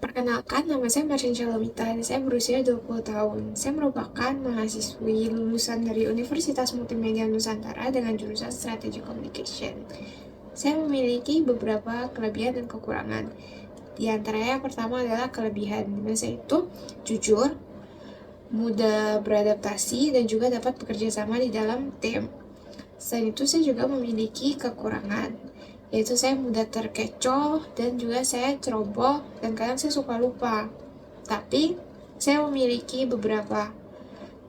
Perkenalkan, nama saya Martin Shalomita, saya berusia 20 tahun. Saya merupakan mahasiswi lulusan dari Universitas Multimedia Nusantara dengan jurusan Strategic Communication. Saya memiliki beberapa kelebihan dan kekurangan. Di antaranya yang pertama adalah kelebihan, dimana saya itu jujur, mudah beradaptasi, dan juga dapat bekerja sama di dalam tim. Selain itu, saya juga memiliki kekurangan, yaitu saya mudah terkecoh dan juga saya ceroboh dan kadang saya suka lupa. Tapi saya memiliki beberapa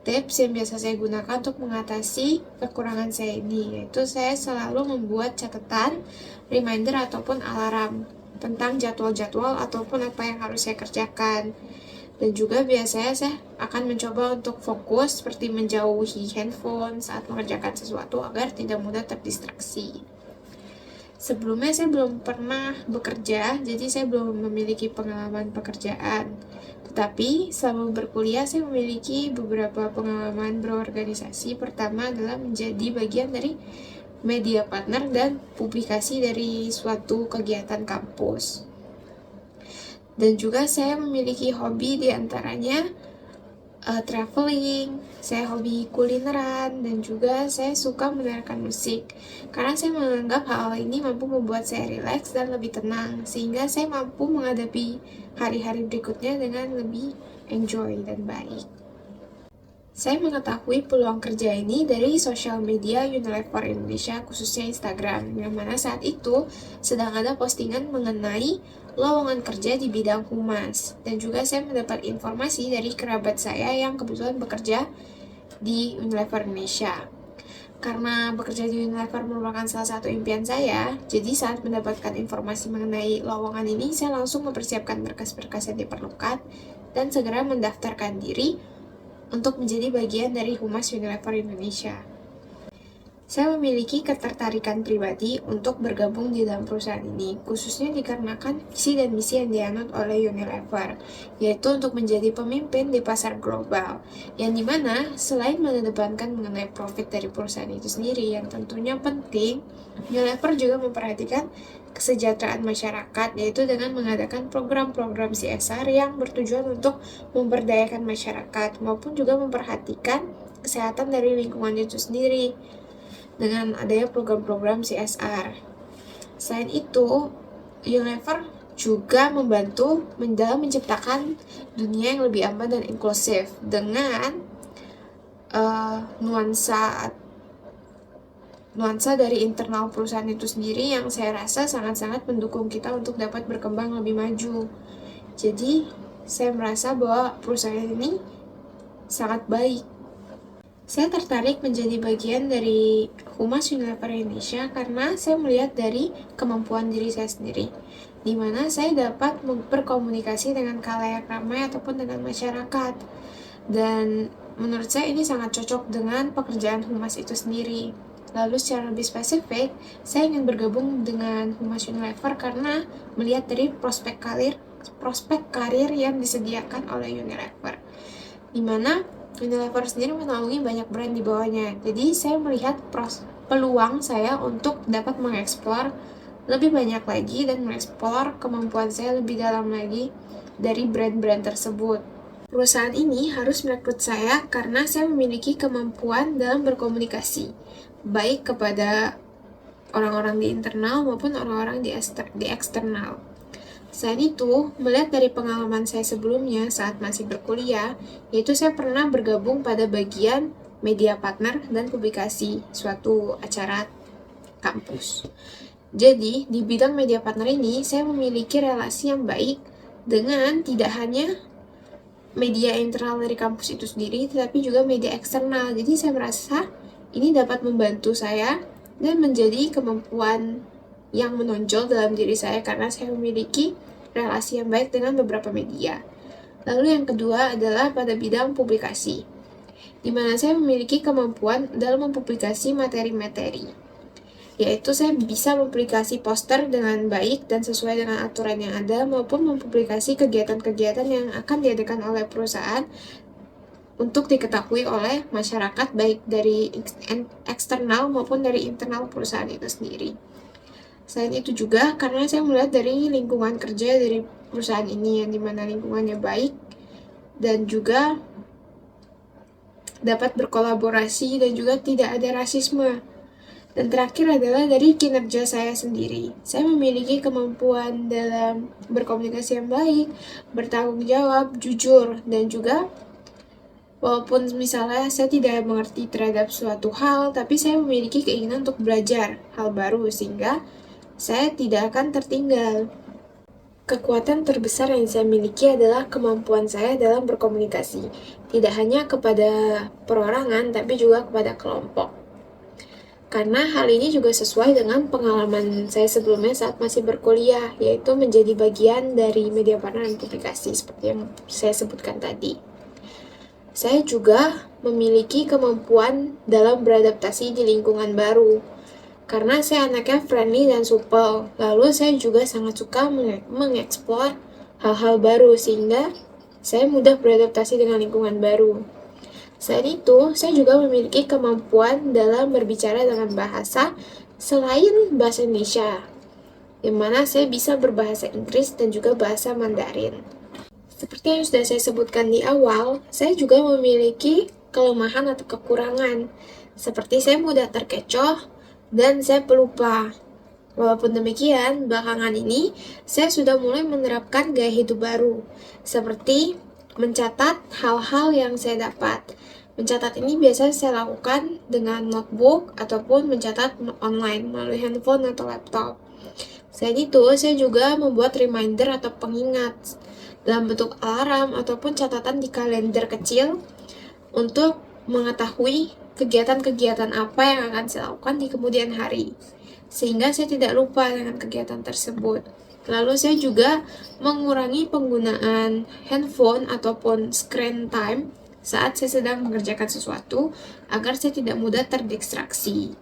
tips yang biasa saya gunakan untuk mengatasi kekurangan saya ini, yaitu saya selalu membuat catatan, reminder ataupun alarm tentang jadwal-jadwal ataupun apa yang harus saya kerjakan. Dan juga biasanya saya akan mencoba untuk fokus seperti menjauhi handphone saat mengerjakan sesuatu agar tidak mudah terdistraksi. Sebelumnya saya belum pernah bekerja, jadi saya belum memiliki pengalaman pekerjaan. Tetapi selama berkuliah saya memiliki beberapa pengalaman berorganisasi. Pertama adalah menjadi bagian dari media partner dan publikasi dari suatu kegiatan kampus. Dan juga saya memiliki hobi diantaranya traveling, saya hobi kulineran, dan juga saya suka mendengarkan musik. Karena saya menganggap hal ini mampu membuat saya rileks dan lebih tenang, sehingga saya mampu menghadapi hari-hari berikutnya dengan lebih enjoy dan baik. Saya mengetahui peluang kerja ini dari sosial media Unilever Indonesia, khususnya Instagram, yang mana saat itu sedang ada postingan mengenai lowongan kerja di bidang humas. Dan juga saya mendapat informasi dari kerabat saya yang kebetulan bekerja di Unilever Indonesia. Karena bekerja di Unilever merupakan salah satu impian saya, jadi saat mendapatkan informasi mengenai lowongan ini, saya langsung mempersiapkan berkas-berkas yang diperlukan dan segera mendaftarkan diri untuk menjadi bagian dari Humas Unilever Indonesia. Saya memiliki ketertarikan pribadi untuk bergabung di dalam perusahaan ini, khususnya dikarenakan visi dan misi yang dianut oleh Unilever, yaitu untuk menjadi pemimpin di pasar global, yang dimana selain mengedepankan mengenai profit dari perusahaan itu sendiri, yang tentunya penting, Unilever juga memperhatikan kesejahteraan masyarakat, yaitu dengan mengadakan program-program CSR yang bertujuan untuk memberdayakan masyarakat, maupun juga memperhatikan kesehatan dari lingkungan itu sendiri dengan adanya program-program CSR. Selain itu, Unilever juga membantu dalam menciptakan dunia yang lebih aman dan inklusif dengan nuansa dari internal perusahaan itu sendiri yang saya rasa sangat-sangat mendukung kita untuk dapat berkembang lebih maju. Jadi, saya merasa bahwa perusahaan ini sangat baik. Saya tertarik menjadi bagian dari Humas Unilever Indonesia karena saya melihat dari kemampuan diri saya sendiri, di mana saya dapat berkomunikasi dengan khalayak ramai ataupun dengan masyarakat. Dan menurut saya ini sangat cocok dengan pekerjaan Humas itu sendiri. Lalu secara lebih spesifik, saya ingin bergabung dengan Humas Unilever karena melihat dari prospek karir yang disediakan oleh Unilever, di mana Unilever sendiri menaungi banyak brand di bawahnya. Jadi saya melihat peluang saya untuk dapat mengeksplor lebih banyak lagi dan mengeksplor kemampuan saya lebih dalam lagi dari brand-brand tersebut. Perusahaan ini harus merekrut saya karena saya memiliki kemampuan dalam berkomunikasi, baik kepada orang-orang di internal maupun orang-orang di eksternal. Selain itu, melihat dari pengalaman saya sebelumnya saat masih berkuliah, yaitu saya pernah bergabung pada bagian media partner dan publikasi suatu acara kampus. Jadi, di bidang media partner ini, saya memiliki relasi yang baik dengan tidak hanya media internal dari kampus itu sendiri, tetapi juga media eksternal. Jadi, saya merasa ini dapat membantu saya dan menjadi kemampuan yang menonjol dalam diri saya karena saya memiliki relasi yang baik dengan beberapa media. Lalu yang kedua adalah pada bidang publikasi, di mana saya memiliki kemampuan dalam mempublikasi materi-materi, yaitu saya bisa mempublikasi poster dengan baik dan sesuai dengan aturan yang ada, maupun mempublikasi kegiatan-kegiatan yang akan diadakan oleh perusahaan untuk diketahui oleh masyarakat baik dari eksternal maupun dari internal perusahaan itu sendiri. Selain itu juga karena saya melihat dari lingkungan kerja dari perusahaan ini yang dimana lingkungannya baik dan juga dapat berkolaborasi dan juga tidak ada rasisme. Dan terakhir adalah dari kinerja saya sendiri. Saya memiliki kemampuan dalam berkomunikasi yang baik, bertanggung jawab, jujur, dan juga walaupun misalnya saya tidak mengerti terhadap suatu hal, tapi saya memiliki keinginan untuk belajar hal baru sehingga saya tidak akan tertinggal. Kekuatan terbesar yang saya miliki adalah kemampuan saya dalam berkomunikasi, tidak hanya kepada perorangan, tapi juga kepada kelompok. Karena hal ini juga sesuai dengan pengalaman saya sebelumnya saat masih berkuliah, yaitu menjadi bagian dari media partner dan publikasi, seperti yang saya sebutkan tadi. Saya juga memiliki kemampuan dalam beradaptasi di lingkungan baru, karena saya anaknya friendly dan supel. Lalu saya juga sangat suka mengeksplor hal-hal baru, sehingga saya mudah beradaptasi dengan lingkungan baru. Selain itu, saya juga memiliki kemampuan dalam berbicara dengan bahasa selain bahasa Indonesia, di mana saya bisa berbahasa Inggris dan juga bahasa Mandarin. Seperti yang sudah saya sebutkan di awal, saya juga memiliki kelemahan atau kekurangan, seperti saya mudah terkecoh dan saya pelupa. Walaupun demikian, belakangan ini saya sudah mulai menerapkan gaya hidup baru, seperti mencatat hal-hal yang saya dapat. Mencatat ini biasa saya lakukan dengan notebook ataupun mencatat online melalui handphone atau laptop. Selain itu, saya juga membuat reminder atau pengingat dalam bentuk alarm ataupun catatan di kalender kecil untuk mengetahui kegiatan-kegiatan apa yang akan saya lakukan di kemudian hari, sehingga saya tidak lupa dengan kegiatan tersebut. Lalu saya juga mengurangi penggunaan handphone ataupun screen time saat saya sedang mengerjakan sesuatu agar saya tidak mudah terdistraksi.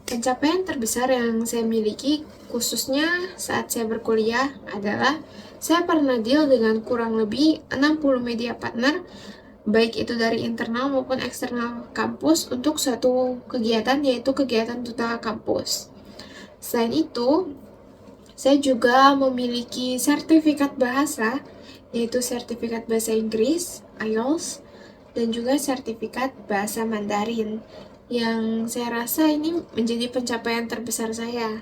Pencapaian terbesar yang saya miliki khususnya saat saya berkuliah adalah saya pernah deal dengan kurang lebih 60 media partner, baik itu dari internal maupun eksternal kampus untuk suatu kegiatan, yaitu kegiatan duta kampus. Selain itu, saya juga memiliki sertifikat bahasa, yaitu sertifikat bahasa Inggris, IELTS, dan juga sertifikat bahasa Mandarin, yang saya rasa ini menjadi pencapaian terbesar saya.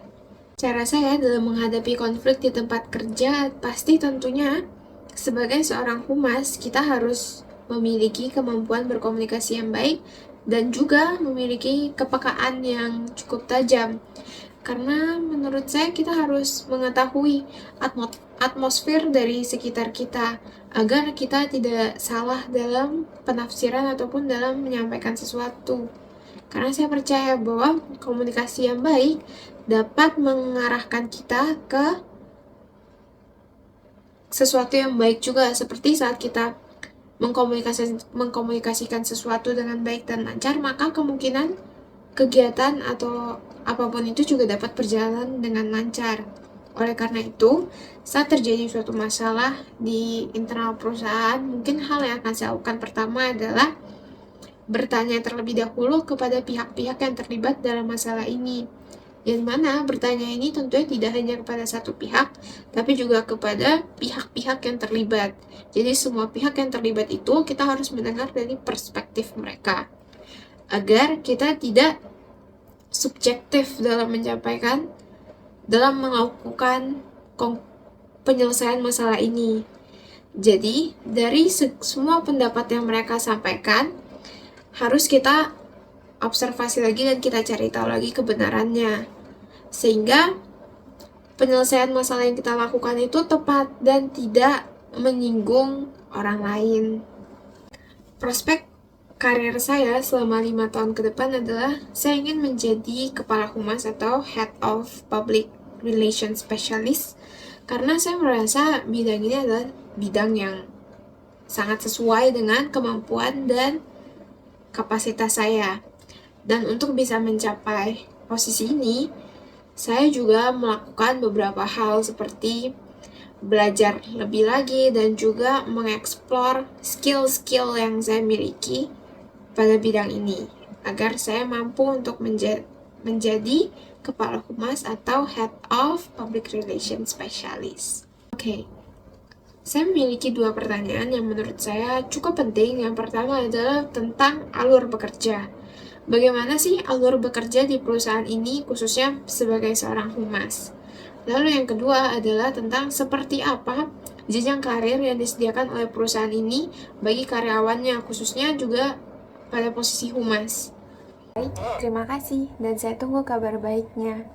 Cara saya dalam menghadapi konflik di tempat kerja, pasti tentunya sebagai seorang humas, kita harus memiliki kemampuan berkomunikasi yang baik dan juga memiliki kepekaan yang cukup tajam. Karena menurut saya kita harus mengetahui atmosfer dari sekitar kita agar kita tidak salah dalam penafsiran ataupun dalam menyampaikan sesuatu. Karena saya percaya bahwa komunikasi yang baik dapat mengarahkan kita ke sesuatu yang baik juga, seperti saat kita mengkomunikasikan sesuatu dengan baik dan lancar, maka kemungkinan kegiatan atau apapun itu juga dapat berjalan dengan lancar. Oleh karena itu, saat terjadi suatu masalah di internal perusahaan, mungkin hal yang akan saya lakukan pertama adalah bertanya terlebih dahulu kepada pihak-pihak yang terlibat dalam masalah ini. Yang mana bertanya ini tentunya tidak hanya kepada satu pihak, tapi juga kepada pihak-pihak yang terlibat. Jadi semua pihak yang terlibat itu kita harus mendengar dari perspektif mereka, agar kita tidak subjektif dalam melakukan penyelesaian masalah ini. Jadi, dari semua pendapat yang mereka sampaikan, harus kita observasi lagi dan kita cari tahu lagi kebenarannya. Sehingga penyelesaian masalah yang kita lakukan itu tepat dan tidak menyinggung orang lain. Prospek karir saya selama 5 tahun ke depan adalah saya ingin menjadi kepala humas atau Head of Public Relations Specialist, karena saya merasa bidang ini adalah bidang yang sangat sesuai dengan kemampuan dan kapasitas saya. Dan untuk bisa mencapai posisi ini, saya juga melakukan beberapa hal seperti belajar lebih lagi dan juga mengeksplor skill-skill yang saya miliki pada bidang ini, agar saya mampu untuk menjadi Kepala Humas atau Head of Public Relations Specialist. Oke. Saya memiliki 2 pertanyaan yang menurut saya cukup penting. Yang pertama adalah tentang alur bekerja. Bagaimana sih alur bekerja di perusahaan ini, khususnya sebagai seorang humas? Lalu yang kedua adalah tentang seperti apa jenjang karir yang disediakan oleh perusahaan ini bagi karyawannya, khususnya juga pada posisi humas. Baik, terima kasih dan saya tunggu kabar baiknya.